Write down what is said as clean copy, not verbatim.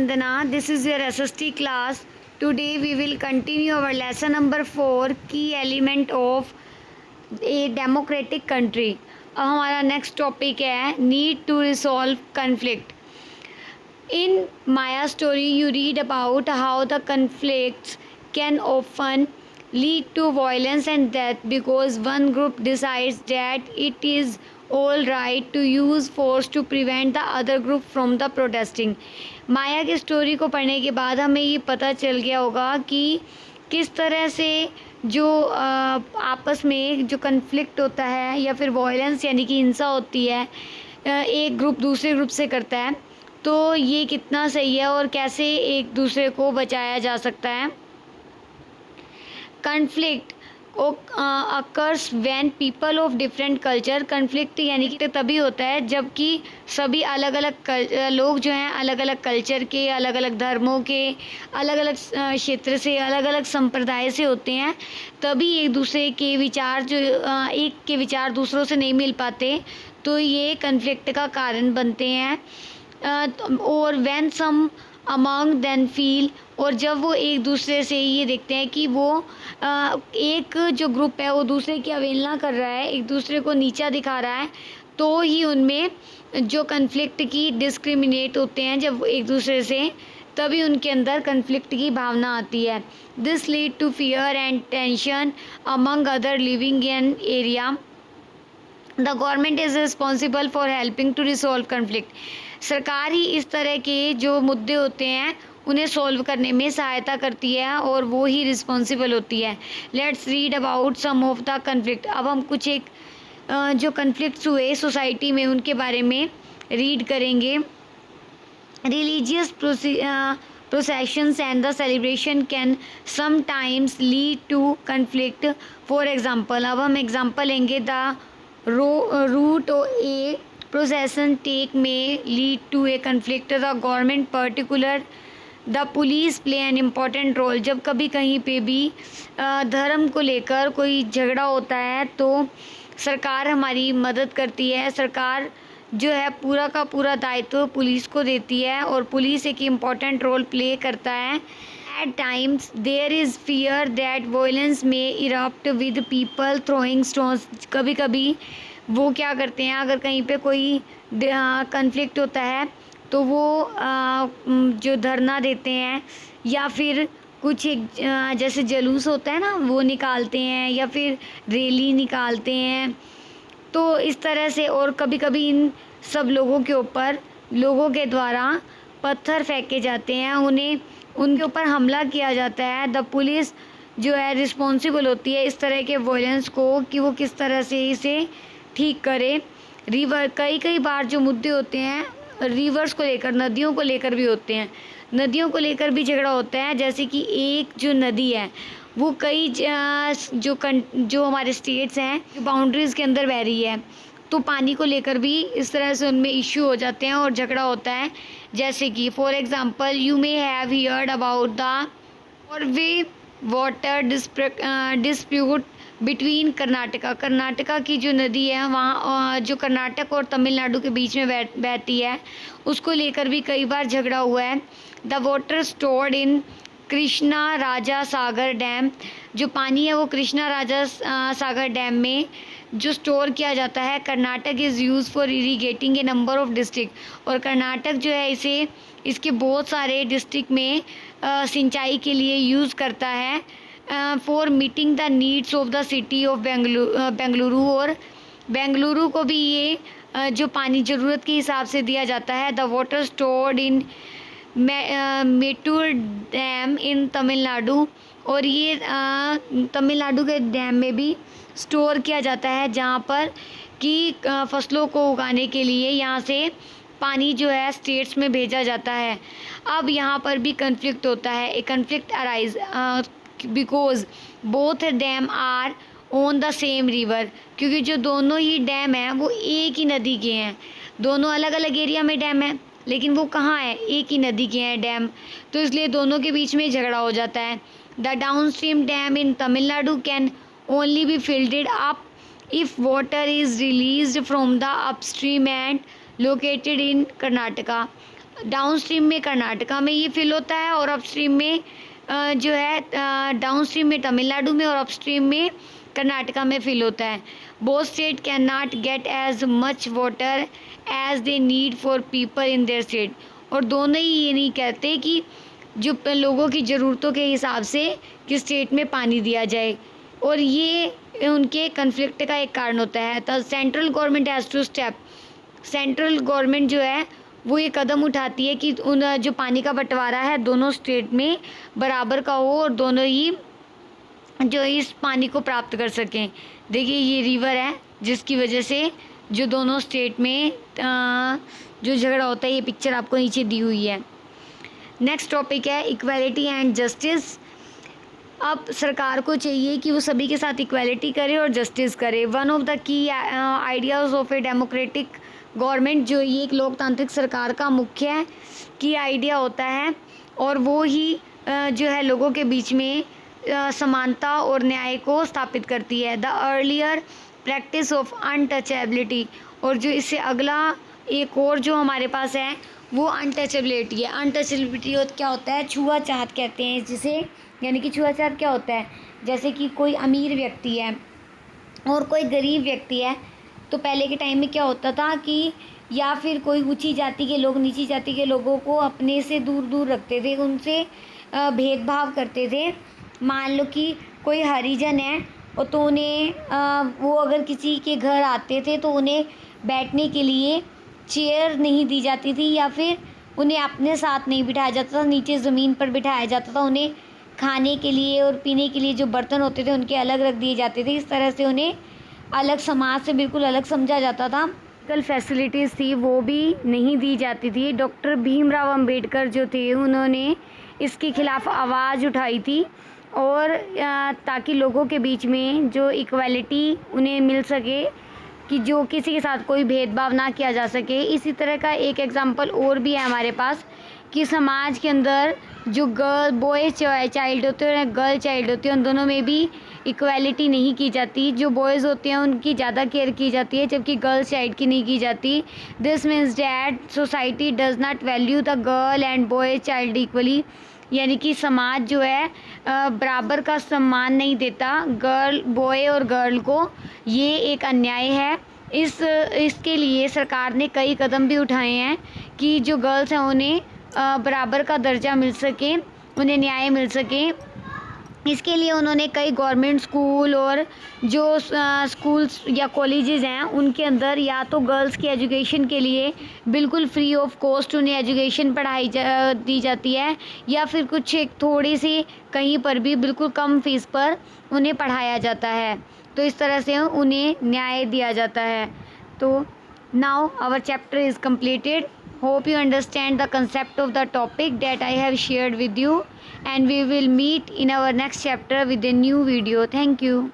Vandana. This is your SST class. Today we will continue our lesson number 4, key element of a democratic country. अब हमारा next topic है need to resolve conflict. In Maya story you read about how the conflicts can often lead to violence and death because one group decides that it is all right to use force to prevent the other group from the protesting. माया की story को पढ़ने के बाद हमें ये पता चल गया होगा कि किस तरह से जो आपस में जो कन्फ्लिक्ट होता है या फिर वॉयलेंस यानी कि हिंसा होती है एक ग्रुप दूसरे ग्रुप से करता है, तो ये कितना सही है और कैसे एक दूसरे को बचाया जा सकता है. Conflict occurs when people of different culture conflict यानी कि तभी होता है जबकि सभी अलग अलग लोग जो हैं अलग अलग कल्चर के, अलग अलग धर्मों के, अलग अलग क्षेत्र से, अलग अलग संप्रदाय से होते हैं. तभी एक दूसरे के विचार जो एक के विचार दूसरों से नहीं मिल पाते, तो ये कन्फ्लिक्ट का कारण बनते हैं. और when some among them feel, और जब वो एक दूसरे से ये देखते हैं कि वो एक जो ग्रुप है वो दूसरे की अवहेलना कर रहा है, एक दूसरे को नीचा दिखा रहा है, तो ही उनमें जो कन्फ्लिक्ट की डिस्क्रिमिनेट होते हैं जब एक दूसरे से, तभी उनके अंदर कन्फ्लिक्ट की भावना आती है. This lead to fear and tension among other living in area. The government is responsible for helping to resolve conflict. सरकार ही इस तरह के जो मुद्दे होते हैं उन्हें सॉल्व करने में सहायता करती है और वो ही रिस्पॉन्सिबल होती है. Let's read about some of the conflict. अब हम कुछ एक जो कन्फ्लिक्ट्स हुए सोसाइटी में उनके बारे में रीड करेंगे. Religious processions and the celebration can sometimes lead to conflict. For example, अब हम एग्जाम्पल लेंगे. The route a procession take may lead to a conflict. The government particular the police play an important role. जब कभी कहीं पे भी धर्म को लेकर कोई झगड़ा होता है तो सरकार हमारी मदद करती है. सरकार जो है पूरा का पूरा दायित्व पुलिस को देती है और पुलिस एक इम्पॉर्टेंट रोल प्ले करता है. At times there is fear that violence may erupt with people throwing stones. कभी कभी वो क्या करते हैं, अगर कहीं पे कोई कन्फ्लिक्ट होता है तो वो जो धरना देते हैं या फिर कुछ एक जैसे जलूस होता है ना वो निकालते हैं या फिर रैली निकालते हैं. तो इस तरह से, और कभी कभी इन सब लोगों के ऊपर लोगों के द्वारा पत्थर फेंके जाते हैं, उन्हें उनके ऊपर हमला किया जाता है. द पुलिस जो है रिस्पॉन्सिबल होती है इस तरह के वायलेंस को कि वो किस तरह से इसे ठीक करे. रिवर कई बार जो मुद्दे होते हैं रिवर्स को लेकर, नदियों को लेकर भी होते हैं. नदियों को लेकर भी झगड़ा होता है. जैसे कि एक जो नदी है वो कई जो हमारे स्टेट्स हैं जो बाउंड्रीज़ के अंदर बह रही है, तो पानी को लेकर भी इस तरह से उनमें इश्यू हो जाते हैं और झगड़ा होता है. जैसे कि for example you may have heard about the way water dispute between Karnataka की जो नदी है वहाँ जो कर्नाटक और तमिलनाडु के बीच में बहती है उसको लेकर भी कई बार झगड़ा हुआ है. The water stored in Krishna Raja Sagar dam. जो पानी है वो कृष्णा राजा सागर डैम में जो स्टोर किया जाता है. Karnataka is use for irrigating A number of district. और कर्नाटक जो है इसके बहुत सारे डिस्ट्रिक्ट में सिंचाई के लिए यूज़ करता है. For meeting the needs of the city of Bengaluru. और बेंगलुरु को भी ये जो पानी ज़रूरत के हिसाब से दिया जाता है. The water stored in Mettur dam in Tamil Nadu. और ये तमिलनाडु के डैम में भी स्टोर किया जाता है जहाँ पर कि फसलों को उगाने के लिए यहाँ से पानी जो है स्टेट्स में भेजा जाता है. अब यहाँ पर भी कन्फ्लिक्ट होता है. A conflict arise because both dam are on the same river. क्योंकि जो दोनों ही डैम हैं वो एक ही नदी के हैं. दोनों अलग अलग एरिया में डैम है लेकिन वो कहाँ है, एक ही नदी के हैं डैम, तो इसलिए दोनों के बीच में झगड़ा हो जाता है. The down stream dam in Tamil Nadu can only be filled up if water is released from the upstream and located in Karnataka. Down stream में कर्नाटका में ये फिल होता है और अपस्ट्रीम में जो है डाउन स्ट्रीम में तमिलनाडु में और अपस्ट्रीम में कर्नाटका में फिल होता है। Both state can not get as much water as they need for people in their state. और दोनों ही ये नहीं कहते कि जो लोगों की ज़रूरतों के हिसाब से कि स्टेट में पानी दिया जाए, और ये उनके कन्फ्लिक्ट का एक कारण होता है। तो central government has to step, central government जो है वो ये कदम उठाती है कि उन जो पानी का बंटवारा है दोनों स्टेट में बराबर का हो और दोनों ही जो इस पानी को प्राप्त कर सकें। देखिए ये रिवर है जिसकी वजह से जो दोनों स्टेट में जो झगड़ा होता है, ये पिक्चर आपको नीचे दी हुई है। नेक्स्ट टॉपिक है इक्वालिटी एंड जस्टिस। अब सरकार को चाहिए कि वो सभी के साथ इक्वालिटी करे और जस्टिस करे। One of the key ideas of a democratic government, जो ये एक लोकतांत्रिक सरकार का मुख्य की आइडिया होता है, और वो ही जो है लोगों के बीच में समानता और न्याय को स्थापित करती है। The earlier practice of untouchability, और जो इससे अगला एक और जो हमारे पास है वो अनटचेबिलिटी है। अनटचेबिलिटी क्या होता है? छुआछूत कहते हैं जिसे, यानी कि छुआछूत क्या होता है? जैसे कि कोई अमीर व्यक्ति है और कोई गरीब व्यक्ति है, तो पहले के टाइम में क्या होता था कि या फिर कोई ऊंची जाति के लोग नीची जाति के लोगों को अपने से दूर दूर रखते थे, उनसे भेदभाव करते थे। मान लो कि कोई हरिजन है और तो उन्हें वो अगर किसी के घर आते थे तो उन्हें बैठने के लिए चेयर नहीं दी जाती थी, या फिर उन्हें अपने साथ नहीं बिठाया जाता था, नीचे ज़मीन पर बिठाया जाता था। उन्हें खाने के लिए और पीने के लिए जो बर्तन होते थे उनके अलग रख दिए जाते थे। इस तरह से उन्हें अलग, समाज से बिल्कुल अलग समझा जाता था। मेडिकल फैसिलिटीज़ थी वो भी नहीं दी जाती थी। डॉक्टर भीमराव अंबेडकर जो थे उन्होंने इसके खिलाफ़ आवाज़ उठाई थी, और ताकि लोगों के बीच में जो इक्वालिटी उन्हें मिल सके, कि जो किसी के साथ कोई भेदभाव ना किया जा सके। इसी तरह का एक एग्जांपल और भी है हमारे पास कि समाज के अंदर जो बॉय चाइल्ड होते हैं और गर्ल चाइल्ड होती है, उन दोनों में भी इक्वालिटी नहीं की जाती। जो बॉयज़ होते हैं उनकी ज़्यादा केयर की जाती है, जबकि गर्ल चाइल्ड की नहीं की जाती। This means that society does not value the girl and boy child equally, यानी कि समाज जो है बराबर का सम्मान नहीं देता बॉय और गर्ल को। ये एक अन्याय है। इसके लिए सरकार ने कई कदम भी उठाए हैं कि जो गर्ल्स हैं उन्हें बराबर का दर्जा मिल सके, उन्हें न्याय मिल सके। इसके लिए उन्होंने कई गवर्नमेंट स्कूल और जो स्कूल्स या कॉलेजेस हैं उनके अंदर या तो गर्ल्स की एजुकेशन के लिए बिल्कुल फ्री ऑफ कॉस्ट उन्हें एजुकेशन दी जाती है, या फिर कुछ एक थोड़ी सी कहीं पर भी बिल्कुल कम फीस पर उन्हें पढ़ाया जाता है। तो इस तरह से उन्हें न्याय दिया जाता है। तो now our chapter is completed. Hope you understand the concept of the topic that I have shared with you, and we will meet in our next chapter with a new video. Thank you.